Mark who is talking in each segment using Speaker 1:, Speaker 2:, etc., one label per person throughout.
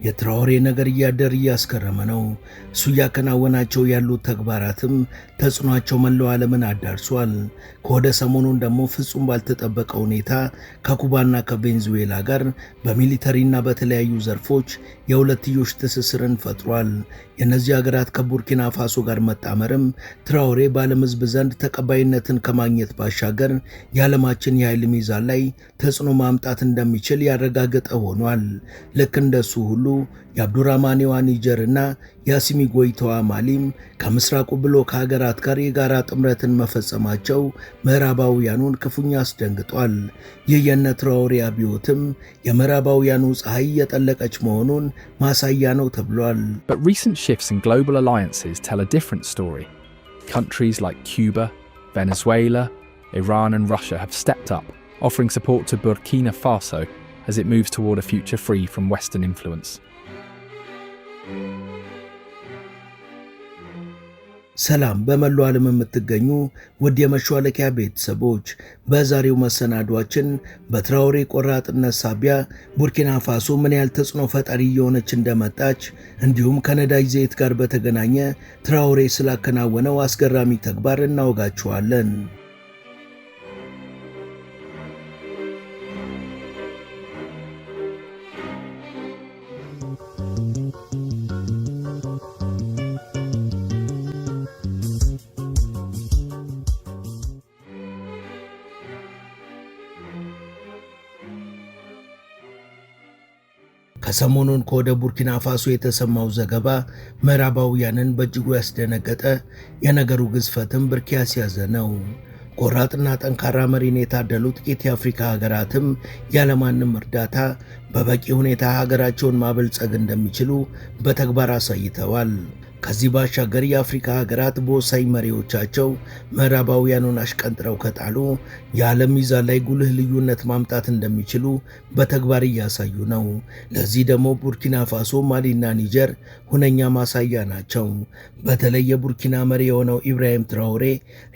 Speaker 1: የትራኦሬ ነገር እያደር እያስገረመ ነው። እሱ እያከናወናቸው ያሉት ተግባራትም ተጽዕኗቸው መላው ዓለምን አዳርሷል። ከወደ ሰሞኑን ደግሞ ፍጹም ባልተጠበቀ ሁኔታ ከኩባና ከቬንዙዌላ ጋር በሚሊተሪና በተለያዩ ዘርፎች የሁለትዮሽ ትስስርን ፈጥሯል። የእነዚህ ሀገራት ከቡርኪና ፋሶ ጋር መጣመርም ትራኦሬ በዓለም ሕዝብ ዘንድ ተቀባይነትን ከማግኘት ባሻገር የዓለማችን የኃይል ሚዛን ላይ ተጽዕኖ ማምጣት እንደሚችል ያረጋገጠ ሆኗል። ልክ እንደሱ ሁሉ የአብዱራማኔዋ ኒጀርና የአሲሚ ጎይታዋ ማሊም ከምስራቁ ብሎክ ሀገራት ጋር የጋራ ጥምረትን መፈጸማቸው ምዕራባውያኑን ክፉኛ አስደንግጧል። ይህ የነ ትራኦሬ አብዮትም የምዕራባውያኑ ፀሐይ የጠለቀች መሆኑን ማሳያ ነው ተብሏል።
Speaker 2: But recent shifts in global alliances tell a different story. Countries like Cuba, Venezuela, Iran and Russia have stepped up, offering support to Burkina Faso as it moves toward a future free from Western influence.
Speaker 1: ሰላም በመላው ዓለም የምትገኙ ውድ የመሿለኪያ ቤተሰቦች፣ በዛሬው መሰናዷችን በትራኦሬ ቆራጥነት ሳቢያ ቡርኪና ፋሶ ምን ያህል ተጽዕኖ ፈጣሪ እየሆነች እንደመጣች እንዲሁም ከነዳጅ ዘይት ጋር በተገናኘ ትራኦሬ ስላከናወነው አስገራሚ ተግባር እናወጋችኋለን። ከሰሞኑን ከወደ ቡርኪና ፋሶ የተሰማው ዘገባ ምዕራባውያንን በእጅጉ ያስደነገጠ፣ የነገሩ ግዝፈትም ብርክ ያስያዘ ነው። ቆራጥና ጠንካራ መሪን የታደሉ ጥቂት የአፍሪካ ሀገራትም ያለማንም እርዳታ በበቂ ሁኔታ ሀገራቸውን ማበልጸግ እንደሚችሉ በተግባር አሳይተዋል። ከዚህ ባሻገር የአፍሪካ ሀገራት በወሳኝ መሪዎቻቸው ምዕራባውያኑን አሽቀንጥረው ከጣሉ የዓለም ሚዛን ላይ ጉልህ ልዩነት ማምጣት እንደሚችሉ በተግባር እያሳዩ ነው። ለዚህ ደግሞ ቡርኪና ፋሶ፣ ማሊና ኒጀር ሁነኛ ማሳያ ናቸው። በተለይ የቡርኪና መሪ የሆነው ኢብራሂም ትራኦሬ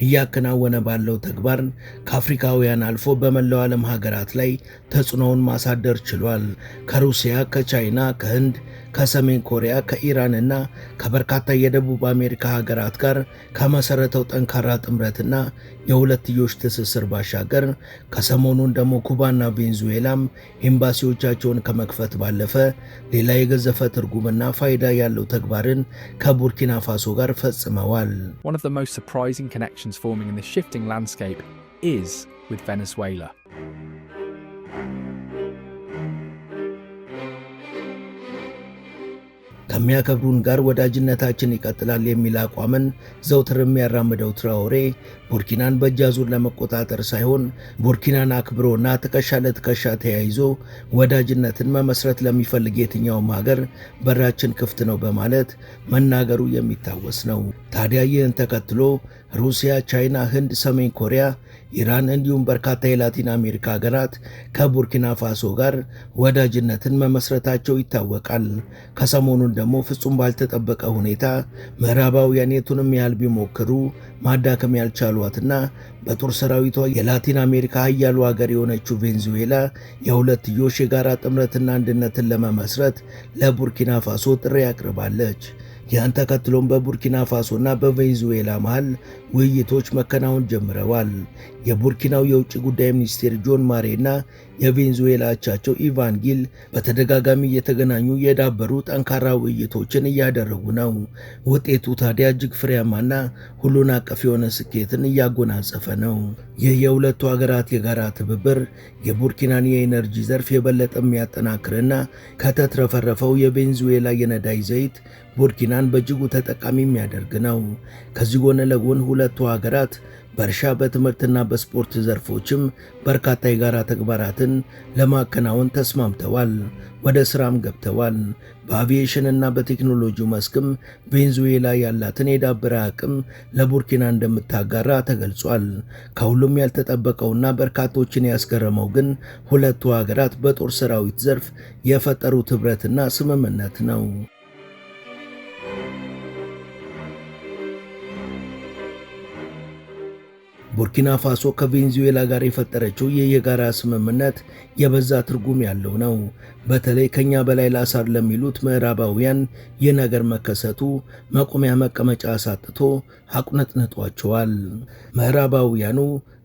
Speaker 1: እያከናወነ ባለው ተግባር ከአፍሪካውያን አልፎ በመላው ዓለም ሀገራት ላይ ተጽዕኖውን ማሳደር ችሏል። ከሩሲያ፣ ከቻይና፣ ከህንድ፣ ከሰሜን ኮሪያ፣ ከኢራንና ከበርካታ የደቡብ አሜሪካ ሀገራት ጋር ከመሰረተው ጠንካራ ጥምረትና የሁለትዮሽ ትስስር ባሻገር ከሰሞኑን ደግሞ ኩባና ቬንዙዌላም ኤምባሲዎቻቸውን ከመክፈት ባለፈ ሌላ የገዘፈ ትርጉምና ፋይዳ ያለው ተግባርን ከቡርኪና ፋሶ ጋር ፈጽመዋል።
Speaker 2: One of the most surprising connections forming in this shifting landscape is with Venezuela.
Speaker 1: ከሚያከብሩን ጋር ወዳጅነታችን ይቀጥላል የሚል አቋምን ዘውትር የሚያራምደው ትራኦሬ ቡርኪናን በእጅ አዙር ለመቆጣጠር ሳይሆን ቡርኪናን አክብሮና ትከሻ ለትከሻ ተያይዞ ወዳጅነትን መመስረት ለሚፈልግ የትኛውም ሀገር በራችን ክፍት ነው በማለት መናገሩ የሚታወስ ነው። ታዲያ ይህን ተከትሎ ሩሲያ፣ ቻይና፣ ህንድ፣ ሰሜን ኮሪያ፣ ኢራን እንዲሁም በርካታ የላቲን አሜሪካ ሀገራት ከቡርኪና ፋሶ ጋር ወዳጅነትን መመስረታቸው ይታወቃል። ከሰሞኑን ደግሞ ፍጹም ባልተጠበቀ ሁኔታ ምዕራባውያን የቱንም ያህል ቢሞክሩ ማዳከም ያልቻሏትና በጦር ሰራዊቷ የላቲን አሜሪካ ኃያሉ ሀገር የሆነችው ቬንዙዌላ የሁለትዮሽ የጋራ ጥምረትና አንድነትን ለመመስረት ለቡርኪና ፋሶ ጥሪ አቅርባለች። ያን ተከትሎም በቡርኪና ፋሶና በቬንዙዌላ መሃል ውይይቶች መከናወን ጀምረዋል። የቡርኪናው የውጭ ጉዳይ ሚኒስቴር ጆን ማሬና የቬንዙዌላ አቻቸው ኢቫን ጊል በተደጋጋሚ እየተገናኙ የዳበሩ ጠንካራ ውይይቶችን እያደረጉ ነው። ውጤቱ ታዲያ እጅግ ፍሬያማና ሁሉን አቀፍ የሆነ ስኬትን እያጎናጸፈ ነው። ይህ የሁለቱ ሀገራት የጋራ ትብብር የቡርኪናን የኤነርጂ ዘርፍ የበለጠ የሚያጠናክርና ከተትረፈረፈው የቬንዙዌላ የነዳጅ ዘይት ቡርኪናን በእጅጉ ተጠቃሚ የሚያደርግ ነው። ከዚህ ጎን ለጎን ሁለቱ ሀገራት በእርሻ በትምህርትና በስፖርት ዘርፎችም በርካታ የጋራ ተግባራትን ለማከናወን ተስማምተዋል፣ ወደ ሥራም ገብተዋል። በአቪዬሽንና በቴክኖሎጂው መስክም ቬንዙዌላ ያላትን የዳበረ አቅም ለቡርኪና እንደምታጋራ ተገልጿል። ከሁሉም ያልተጠበቀውና በርካቶችን ያስገረመው ግን ሁለቱ ሀገራት በጦር ሰራዊት ዘርፍ የፈጠሩት ኅብረትና ስምምነት ነው። ቡርኪና ፋሶ ከቬንዙዌላ ጋር የፈጠረችው የጋራ ስምምነት የበዛ ትርጉም ያለው ነው። በተለይ ከኛ በላይ ላሳር ለሚሉት ምዕራባውያን ይህ ነገር መከሰቱ መቆሚያ መቀመጫ አሳጥቶ አቁነጥንጧቸዋል። ምዕራባውያኑ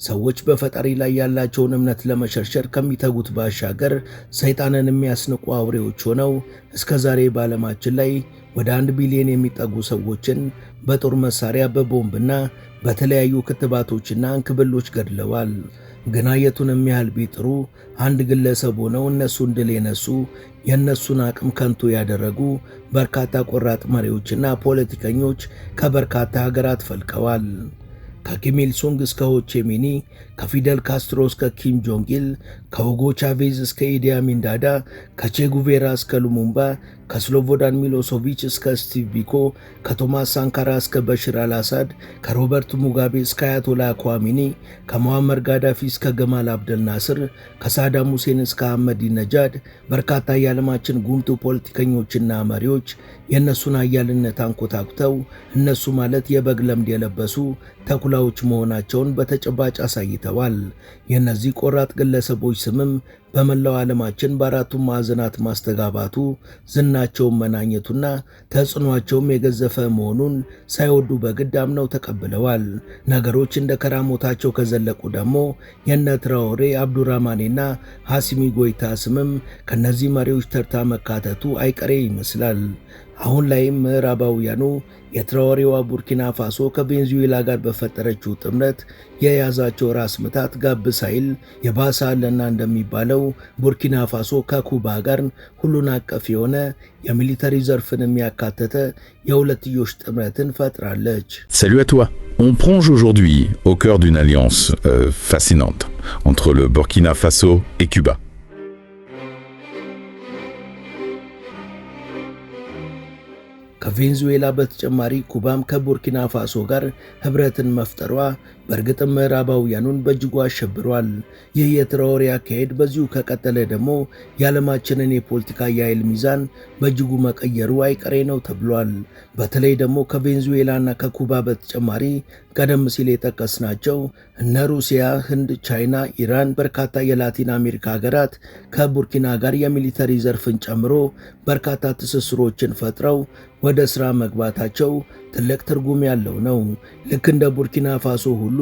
Speaker 1: ሰዎች በፈጣሪ ላይ ያላቸውን እምነት ለመሸርሸር ከሚተጉት ባሻገር ሰይጣንን የሚያስንቁ አውሬዎች ሆነው እስከዛሬ በዓለማችን ላይ ወደ 1 ቢሊዮን የሚጠጉ ሰዎችን በጦር መሳሪያ በቦምብና በተለያዩ ክትባቶችና እንክብሎች ገድለዋል። ግና የቱንም ያህል ቢጥሩ አንድ ግለሰብ ሆነው እነሱን ድል የነሱ የእነሱን አቅም ከንቱ ያደረጉ በርካታ ቆራጥ መሪዎችና ፖለቲከኞች ከበርካታ ሀገራት ፈልቀዋል። ከኪም ኢል ሱንግ እስከ ሆ ቺ ሚን፣ ከፊደል ካስትሮ እስከ ኪም ጆንግ ኢል፣ ከሁጎ ቻቬዝ እስከ ኢዲ አሚን ዳዳ፣ ከቼ ጉቬራ እስከ ሉሙምባ፣ ከስሎቦዳን ሚሎሶቪች እስከ ስቲቭ ቢኮ፣ ከቶማስ ሳንካራ እስከ በሽር አልአሳድ፣ ከሮበርት ሙጋቤ እስከ አያቶላ ኳሚኒ፣ ከሙአመር ጋዳፊ እስከ ገማል አብደል ናስር፣ ከሳዳም ሁሴን እስከ አህመዲ ነጃድ በርካታ የዓለማችን ጉምቱ ፖለቲከኞችና መሪዎች የእነሱን ኃያልነት አንኮታኩተው እነሱ ማለት የበግ ለምድ የለበሱ ተኩላዎች መሆናቸውን በተጨባጭ አሳይተዋል። የእነዚህ ቆራጥ ግለሰቦች ስምም በመላው ዓለማችን በአራቱም ማዕዘናት ማስተጋባቱ ዝናቸውን መናኘቱና ተጽዕኗቸውም የገዘፈ መሆኑን ሳይወዱ በግድ አምነው ተቀብለዋል። ነገሮች እንደ ከራሞታቸው ከዘለቁ ደግሞ የነ ትራኦሬ፣ አብዱራማኔና ሐሲሚ ጎይታ ስምም ከነዚህ መሪዎች ተርታ መካተቱ አይቀሬ ይመስላል። አሁን ላይም ምዕራባውያኑ የትራኦሬዋ ቡርኪና ፋሶ ከቬንዙዌላ ጋር በፈጠረችው ጥምረት የያዛቸው ራስ ምታት ጋብ ሳይል የባሰ አለና እንደሚባለው ቡርኪና ፋሶ ከኩባ ጋር ሁሉን አቀፍ የሆነ የሚሊተሪ ዘርፍን የሚያካተተ የሁለትዮሽ ጥምረትን ፈጥራለች።
Speaker 3: Salut à toi. On plonge aujourd'hui au cœur d'une alliance fascinante entre le Burkina Faso et Cuba.
Speaker 1: ከቬንዙዌላ በተጨማሪ ኩባም ከቡርኪና ፋሶ ጋር ህብረትን መፍጠሯ በእርግጥም ምዕራባውያኑን በእጅጉ አሸብሯል። ይህ የትራኦሬ አካሄድ በዚሁ ከቀጠለ ደግሞ የዓለማችንን የፖለቲካ የኃይል ሚዛን በእጅጉ መቀየሩ አይቀሬ ነው ተብሏል። በተለይ ደግሞ ከቬንዙዌላና ከኩባ በተጨማሪ ቀደም ሲል የጠቀስናቸው እነ ሩሲያ፣ ህንድ፣ ቻይና፣ ኢራን በርካታ የላቲን አሜሪካ ሀገራት ከቡርኪና ጋር የሚሊተሪ ዘርፍን ጨምሮ በርካታ ትስስሮችን ፈጥረው ወደ ሥራ መግባታቸው ትልቅ ትርጉም ያለው ነው። ልክ እንደ ቡርኪና ፋሶ ሁሉ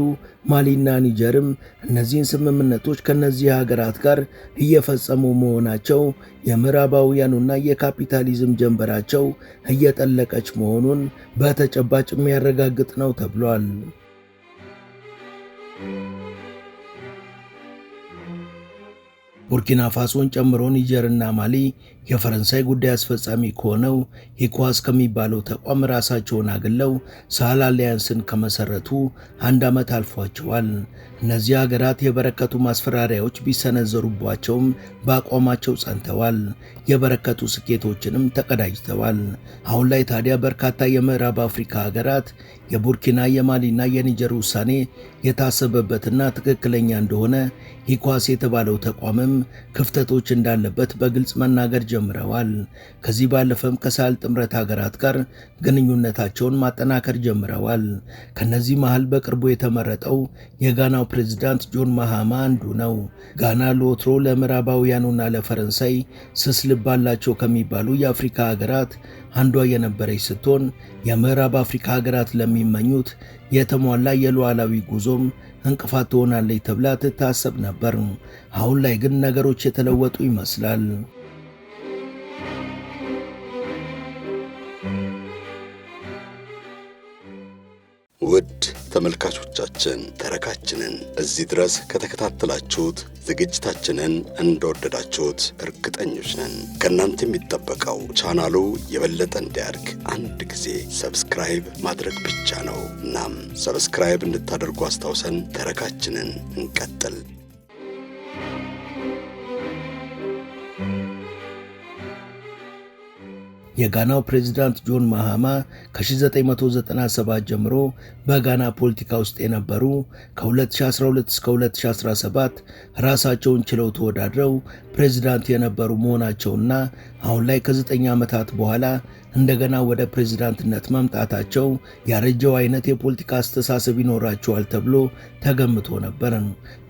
Speaker 1: ማሊና ኒጀርም እነዚህን ስምምነቶች ከነዚህ ሀገራት ጋር እየፈጸሙ መሆናቸው የምዕራባውያኑና የካፒታሊዝም ጀንበራቸው እየጠለቀች መሆኑን በተጨባጭ የሚያረጋግጥ ነው ተብሏል። ቡርኪና ፋሶን ጨምሮ ኒጀርና ማሊ የፈረንሳይ ጉዳይ አስፈጻሚ ከሆነው ኢኳስ ከሚባለው ተቋም ራሳቸውን አግለው ሳህል አሊያንስን ከመሰረቱ 1 ዓመት አልፏቸዋል። እነዚህ ሀገራት የበረከቱ ማስፈራሪያዎች ቢሰነዘሩባቸውም በአቋማቸው ጸንተዋል። የበረከቱ ስኬቶችንም ተቀዳጅተዋል። አሁን ላይ ታዲያ በርካታ የምዕራብ አፍሪካ ሀገራት የቡርኪና የማሊና የኒጀር ውሳኔ የታሰበበትና ትክክለኛ እንደሆነ ኢኳስ የተባለው ተቋምም ክፍተቶች እንዳለበት በግልጽ መናገር ጀምረዋል። ከዚህ ባለፈም ከሳህል ጥምረት ሀገራት ጋር ግንኙነታቸውን ማጠናከር ጀምረዋል። ከነዚህ መሃል በቅርቡ የተመረጠው የጋናው ፕሬዝዳንት ጆን ማሃማ አንዱ ነው። ጋና ለወትሮ ለምዕራባውያኑና ለፈረንሳይ ስስ ልብ አላቸው ከሚባሉ የአፍሪካ ሀገራት አንዷ የነበረች ስትሆን የምዕራብ አፍሪካ ሀገራት ለሚመኙት የተሟላ የሉዓላዊ ጉዞም እንቅፋት ትሆናለች ተብላ ትታሰብ ነበር። አሁን ላይ ግን ነገሮች የተለወጡ ይመስላል።
Speaker 4: ውድ ተመልካቾቻችን ተረካችንን እዚህ ድረስ ከተከታተላችሁት ዝግጅታችንን እንደወደዳችሁት እርግጠኞች ነን። ከእናንተ የሚጠበቀው ቻናሉ የበለጠ እንዲያድግ አንድ ጊዜ ሰብስክራይብ ማድረግ ብቻ ነው። እናም ሰብስክራይብ እንድታደርጉ አስታውሰን ተረካችንን እንቀጥል።
Speaker 1: የጋናው ፕሬዝዳንት ጆን ማሃማ ከ1997 ጀምሮ በጋና ፖለቲካ ውስጥ የነበሩ ከ2012 እስከ 2017 ራሳቸውን ችለው ተወዳድረው ፕሬዝዳንት የነበሩ መሆናቸውና አሁን ላይ ከ9 ዓመታት በኋላ እንደገና ወደ ፕሬዝዳንትነት መምጣታቸው ያረጀው አይነት የፖለቲካ አስተሳሰብ ይኖራቸዋል ተብሎ ተገምቶ ነበር።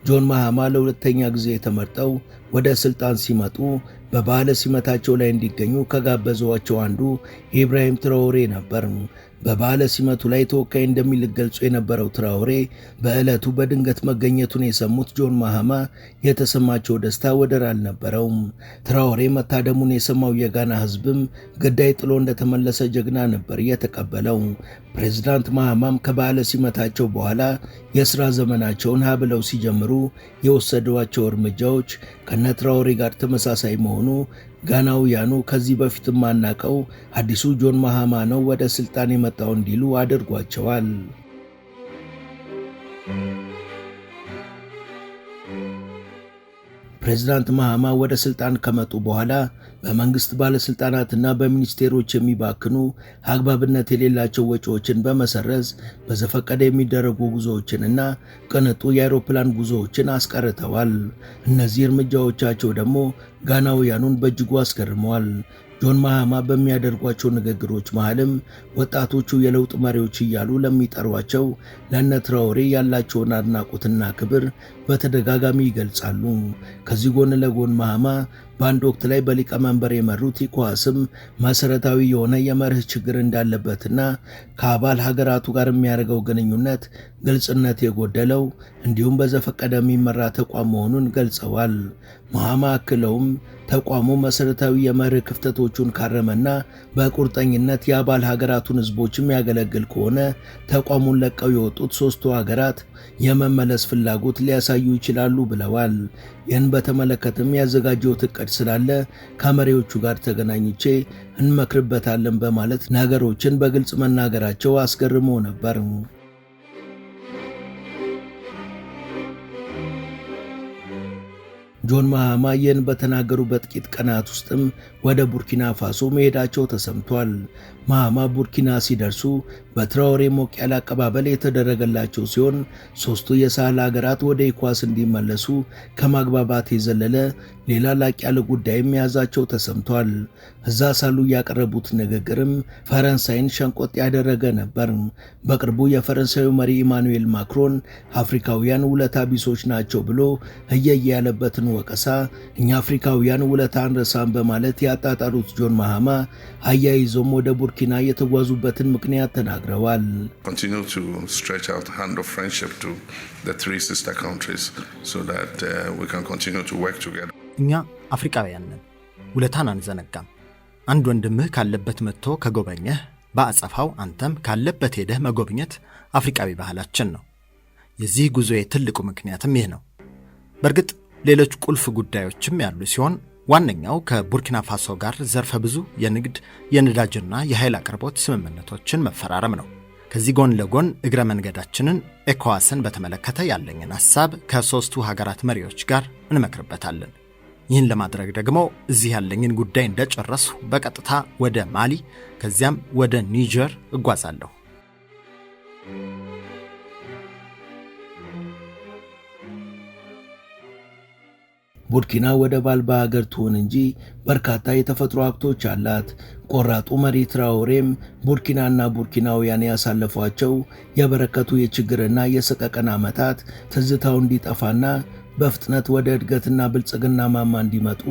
Speaker 1: ጆን ማሃማ ለሁለተኛ ጊዜ ተመርጠው ወደ ስልጣን ሲመጡ በባለ ሲመታቸው ላይ እንዲገኙ ከጋበዟቸው አንዱ ኢብራሂም ትራኦሬ ነበር። በባለ ሲመቱ ላይ ተወካይ እንደሚል ገልጾ የነበረው ትራኦሬ በዕለቱ በድንገት መገኘቱን የሰሙት ጆን ማሃማ የተሰማቸው ደስታ ወደር አልነበረውም። ትራኦሬ መታደሙን የሰማው የጋና ሕዝብም ግዳይ ጥሎ እንደተመለሰ ጀግና ነበር የተቀበለው። ፕሬዝዳንት ማሃማም ከባለ ሲመታቸው በኋላ የሥራ ዘመናቸውን ብለው ሲጀምሩ የወሰዷቸው እርምጃዎች ከነ ትራኦሬ ጋር ተመሳሳይ መሆኑ ጋናውያኑ ከዚህ በፊት ማናቀው አዲሱ ጆን ማሃማ ነው ወደ ስልጣን የመጣው እንዲሉ አድርጓቸዋል። ፕሬዝዳንት ማሃማ ወደ ስልጣን ከመጡ በኋላ በመንግስት ባለስልጣናትና በሚኒስቴሮች የሚባክኑ አግባብነት የሌላቸው ወጪዎችን በመሰረዝ በዘፈቀደ የሚደረጉ ጉዞዎችንና ቅንጡ የአውሮፕላን ጉዞዎችን አስቀርተዋል። እነዚህ እርምጃዎቻቸው ደግሞ ጋናውያኑን በእጅጉ አስገርመዋል። ጆን ማሃማ በሚያደርጓቸው ንግግሮች መሃልም ወጣቶቹ የለውጥ መሪዎች እያሉ ለሚጠሯቸው ለነ ትራኦሬ ያላቸውን አድናቆትና ክብር በተደጋጋሚ ይገልጻሉ። ከዚህ ጎን ለጎን ማሃማ በአንድ ወቅት ላይ በሊቀመንበር የመሩት ኢኮዋስም መሰረታዊ የሆነ የመርህ ችግር እንዳለበትና ከአባል ሀገራቱ ጋር የሚያደርገው ግንኙነት ግልጽነት የጎደለው እንዲሁም በዘፈቀደ የሚመራ ተቋም መሆኑን ገልጸዋል። ማሃማ አክለውም ተቋሙ መሰረታዊ የመርህ ክፍተቶቹን ካረመና በቁርጠኝነት የአባል ሀገራቱን ህዝቦች የሚያገለግል ከሆነ ተቋሙን ለቀው የወጡት ሶስቱ ሀገራት የመመለስ ፍላጎት ሊያሳዩ ይችላሉ ብለዋል። ይህን በተመለከተም ያዘጋጀውት እቅድ ስላለ ከመሪዎቹ ጋር ተገናኝቼ እንመክርበታለን በማለት ነገሮችን በግልጽ መናገራቸው አስገርሞ ነበር። ጆን ማሃማ ይህን በተናገሩ በጥቂት ቀናት ውስጥም ወደ ቡርኪና ፋሶ መሄዳቸው ተሰምቷል። ማሃማ ቡርኪና ሲደርሱ በትራኦሬ ሞቅ ያለ አቀባበል የተደረገላቸው ሲሆን ሶስቱ የሳህል ሀገራት ወደ ኢኳስ እንዲመለሱ ከማግባባት የዘለለ ሌላ ላቅ ያለ ጉዳይም የያዛቸው ተሰምቷል። እዛ ሳሉ ያቀረቡት ንግግርም ፈረንሳይን ሸንቆጥ ያደረገ ነበር። በቅርቡ የፈረንሳዩ መሪ ኢማኑኤል ማክሮን አፍሪካውያን ውለታ ቢሶች ናቸው ብሎ እየየ ያለበትን ወቀሳ እኛ አፍሪካውያን ውለታ አንረሳም በማለት ያጣጣሉት ጆን ማሃማ አያይዞም ወደ ቡርኪና የተጓዙበትን ምክንያት ተናግረዋል።
Speaker 5: Continue to stretch out hand of friendship to the three sister countries so that we can continue to work together.
Speaker 6: እኛ አፍሪካውያን ነን፣ ውለታን አንዘነጋም። አንድ ወንድምህ ካለበት መጥቶ ከጎበኘህ በአጸፋው አንተም ካለበት ሄደህ መጎብኘት አፍሪካዊ ባህላችን ነው። የዚህ ጉዞዬ ትልቁ ምክንያትም ይህ ነው። በእርግጥ ሌሎች ቁልፍ ጉዳዮችም ያሉ ሲሆን ዋነኛው ከቡርኪና ፋሶ ጋር ዘርፈ ብዙ የንግድ የነዳጅና የኃይል አቅርቦት ስምምነቶችን መፈራረም ነው። ከዚህ ጎን ለጎን እግረ መንገዳችንን ኢኮዋስን በተመለከተ ያለኝን ሐሳብ ከሶስቱ ሀገራት መሪዎች ጋር እንመክርበታለን። ይህን ለማድረግ ደግሞ እዚህ ያለኝን ጉዳይ እንደጨረስሁ በቀጥታ ወደ ማሊ ከዚያም ወደ ኒጀር እጓዛለሁ።
Speaker 1: ቡርኪና ወደብ አልባ ሀገር ትሁን እንጂ በርካታ የተፈጥሮ ሀብቶች አላት። ቆራጡ መሪ ትራኦሬም ቡርኪናና ቡርኪናውያን ያሳለፏቸው የበረከቱ የችግርና የሰቀቀን ዓመታት ትዝታው እንዲጠፋና በፍጥነት ወደ እድገትና ብልጽግና ማማ እንዲመጡ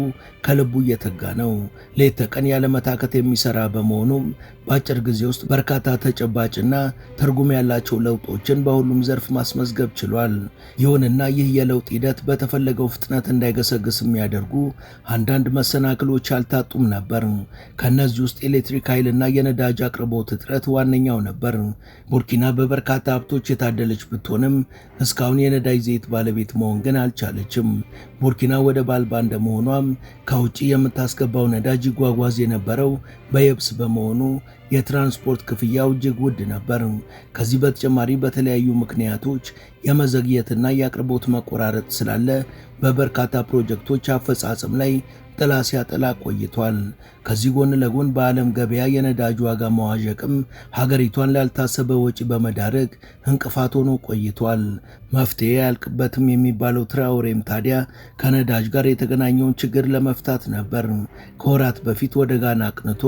Speaker 1: ከልቡ እየተጋ ነው። ሌት ተቀን ያለመታከት የሚሰራ በመሆኑም በአጭር ጊዜ ውስጥ በርካታ ተጨባጭና ትርጉም ያላቸው ለውጦችን በሁሉም ዘርፍ ማስመዝገብ ችሏል። ይሁንና ይህ የለውጥ ሂደት በተፈለገው ፍጥነት እንዳይገሰግስ የሚያደርጉ አንዳንድ መሰናክሎች አልታጡም ነበር። ከነዚህ ውስጥ ኤሌክትሪክ ኃይልና የነዳጅ አቅርቦት እጥረት ዋነኛው ነበር። ቡርኪና በበርካታ ሀብቶች የታደለች ብትሆንም እስካሁን የነዳጅ ዘይት ባለቤት መሆን ግን አልቻለችም። ቡርኪና ወደብ አልባ እንደመሆኗም ከውጪ የምታስገባው ነዳጅ ይጓጓዝ የነበረው በየብስ በመሆኑ የትራንስፖርት ክፍያው እጅግ ውድ ነበር። ከዚህ በተጨማሪ በተለያዩ ምክንያቶች የመዘግየትና የአቅርቦት መቆራረጥ ስላለ በበርካታ ፕሮጀክቶች አፈጻጸም ላይ ጥላ ሲያጠላ ቆይቷል። ከዚህ ጎን ለጎን በዓለም ገበያ የነዳጅ ዋጋ መዋዠቅም ሀገሪቷን ላልታሰበ ወጪ በመዳረግ እንቅፋት ሆኖ ቆይቷል። መፍትሄ ያልቅበትም የሚባለው ትራኦሬም ታዲያ ከነዳጅ ጋር የተገናኘውን ችግር ለመፍታት ነበር ከወራት በፊት ወደ ጋና አቅንቶ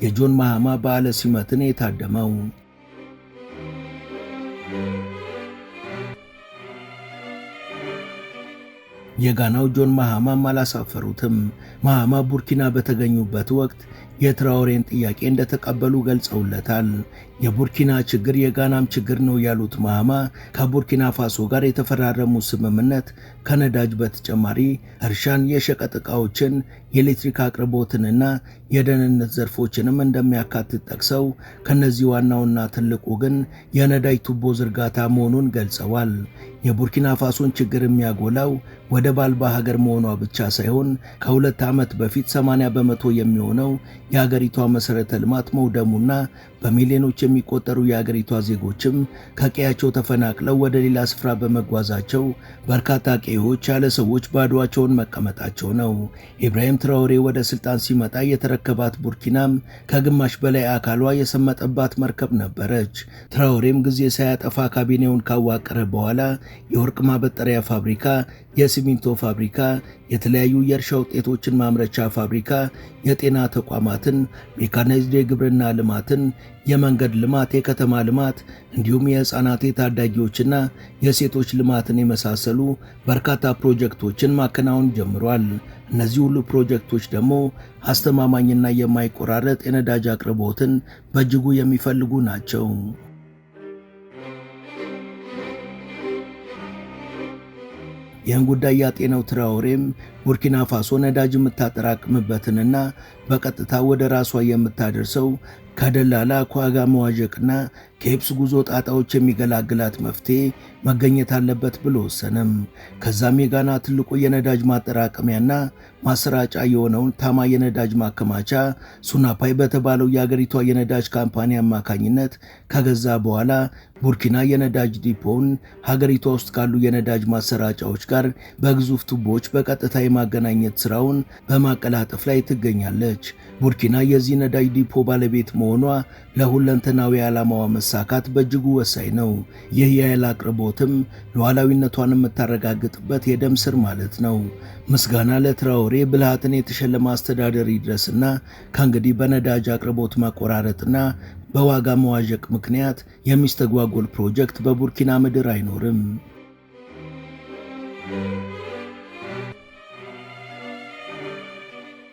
Speaker 1: የጆን ማሃማ በዓለ ሲመትን የታደመው። የጋናው ጆን ማሃማም አላሳፈሩትም። ማሃማ ቡርኪና በተገኙበት ወቅት የትራኦሬን ጥያቄ እንደተቀበሉ ገልጸውለታል። የቡርኪና ችግር የጋናም ችግር ነው ያሉት ማሃማ ከቡርኪና ፋሶ ጋር የተፈራረሙ ስምምነት ከነዳጅ በተጨማሪ እርሻን፣ የሸቀጥ ዕቃዎችን፣ የኤሌክትሪክ አቅርቦትንና የደህንነት ዘርፎችንም እንደሚያካትት ጠቅሰው ከነዚህ ዋናውና ትልቁ ግን የነዳጅ ቱቦ ዝርጋታ መሆኑን ገልጸዋል። የቡርኪና ፋሶን ችግር የሚያጎላው ወደብ አልባ ሀገር መሆኗ ብቻ ሳይሆን ከሁለት ዓመት በፊት 80 በመቶ የሚሆነው የሀገሪቷ መሠረተ ልማት መውደሙና በሚሊዮኖች የሚቆጠሩ የሀገሪቷ ዜጎችም ከቀያቸው ተፈናቅለው ወደ ሌላ ስፍራ በመጓዛቸው በርካታ ቀዬዎች ያለ ሰዎች ባዶአቸውን መቀመጣቸው ነው። ኢብራሂም ትራኦሬ ወደ ስልጣን ሲመጣ የተረከባት ቡርኪናም ከግማሽ በላይ አካሏ የሰመጠባት መርከብ ነበረች። ትራኦሬም ጊዜ ሳያጠፋ ካቢኔውን ካዋቀረ በኋላ የወርቅ ማበጠሪያ ፋብሪካ፣ የሲሚንቶ ፋብሪካ፣ የተለያዩ የእርሻ ውጤቶችን ማምረቻ ፋብሪካ፣ የጤና ተቋማትን፣ ሜካናይዝድ የግብርና ልማትን፣ የመንገድ ልማት፣ የከተማ ልማት እንዲሁም የህፃናት የታዳጊዎችና የሴቶች ልማትን የመሳሰሉ በርካታ ፕሮጀክቶችን ማከናወን ጀምሯል። እነዚህ ሁሉ ፕሮጀክቶች ደግሞ አስተማማኝና የማይቆራረጥ የነዳጅ አቅርቦትን በእጅጉ የሚፈልጉ ናቸው። ይህን ጉዳይ ያጤነው ትራኦሬም ቡርኪና ፋሶ ነዳጅ የምታጠራቅምበትንና በቀጥታ ወደ ራሷ የምታደርሰው ከደላላ ከዋጋ መዋዠቅና ከየብስ ጉዞ ጣጣዎች የሚገላግላት መፍትሄ መገኘት አለበት ብሎ ወሰነም። ከዛም የጋና ትልቁ የነዳጅ ማጠራቀሚያና ማሰራጫ የሆነውን ታማ የነዳጅ ማከማቻ ሱናፓይ በተባለው የአገሪቷ የነዳጅ ካምፓኒ አማካኝነት ከገዛ በኋላ ቡርኪና የነዳጅ ዲፖውን ሀገሪቷ ውስጥ ካሉ የነዳጅ ማሰራጫዎች ጋር በግዙፍ ቱቦዎች በቀጥታ የማገናኘት ስራውን በማቀላጠፍ ላይ ትገኛለች። ቡርኪና የዚህ ነዳጅ ዲፖ ባለቤት መሆኗ ለሁለንተናዊ ዓላማዋ መሳካት በእጅጉ ወሳኝ ነው። ይህ የኃይል አቅርቦትም ሉዓላዊነቷን የምታረጋግጥበት የደም ስር ማለት ነው። ምስጋና ለትራኦሬ ብልሃትን የተሸለመ አስተዳደር ይድረስና ከእንግዲህ በነዳጅ አቅርቦት መቆራረጥና በዋጋ መዋዠቅ ምክንያት የሚስተጓጎል ፕሮጀክት በቡርኪና ምድር አይኖርም።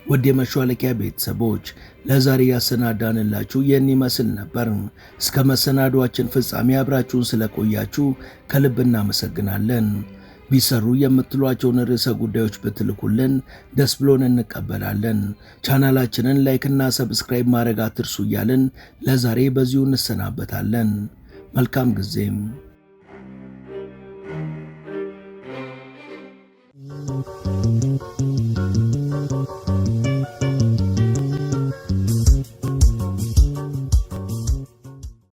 Speaker 1: ወደ መሿለኪያ ቤተሰቦች ለዛሬ ያሰናዳንላችሁ ይህን ይመስል ነበር። እስከ መሰናዷችን ፍጻሜ አብራችሁን ስለቆያችሁ ከልብ እናመሰግናለን። ቢሰሩ የምትሏቸውን ርዕሰ ጉዳዮች ብትልኩልን ደስ ብሎን እንቀበላለን። ቻናላችንን ላይክና ሰብስክራይብ ማድረግ አትርሱ እያልን ለዛሬ በዚሁ እንሰናበታለን። መልካም ጊዜም